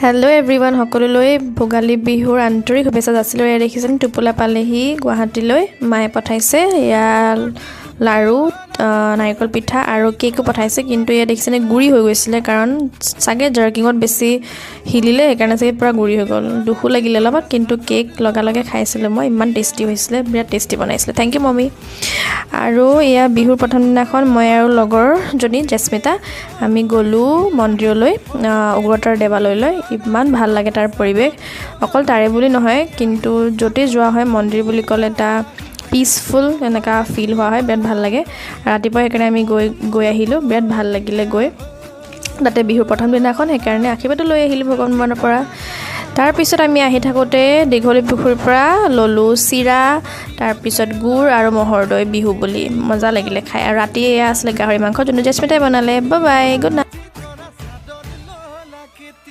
Hello everyone हकलुलोई Bhogali बिहुर आंतरिक शुभेच्छा जाचिलो। या देखिছেন टुपुला पालेही गुवाहाटीলৈ माয়ে पठाइছে या लारु नारिकल पिठा और केको पठाइছে किन्तु या देखिছেনে गुड़ी हो গৈছিলে कारण सागे जार्किंगत बेसी हिलिले हेकाৰণে सागे पूरा गुड़ी हो गल दुखु লাগিলে অলপ किन्तु केक लगा लगे खाइছিলো মই इमान टेस्टी হৈছিলে बिराट टेस्टी बनाइছিলে थैंक यू मम्मी। আৰু এয়া বিহুৰ প্ৰথম দিনাখন মই আৰু লগৰ জনী জেস্মিতা আমি গলো মন্দিৰলৈ উগ্ৰতাৰ দেৱালয়লৈ। ইমান ভাল লাগে তাৰ পৰিৱেশ অকল তাৰে বুলি নহয় কিন্তু যতে যোৱা হয় মন্দিৰ বুলি ক'লে এটা পিসফুল এনেকা ফিল হোৱা হয় বিৰাট ভাল লাগে। ৰাতিপুৱা সেইকাৰণে আমি গৈ আহিলো বিৰাট ভাল লাগিলে গৈ তাতে বিহুৰ প্ৰথম দিনাখন সেইকাৰণে আশীৰ্বাদ লৈ আহিলো ভগৱানৰ পৰা। तार पिছত आमी आहि थाकोते दीघली पुखुरीर পৰা ललु चिरा तार पिছত गुड़ और महर दई बिहु बोली मजा लागिले खाय। राति आसले गाहरी मांस जोनो जेस्मिताई बनाले। Bye bye good night.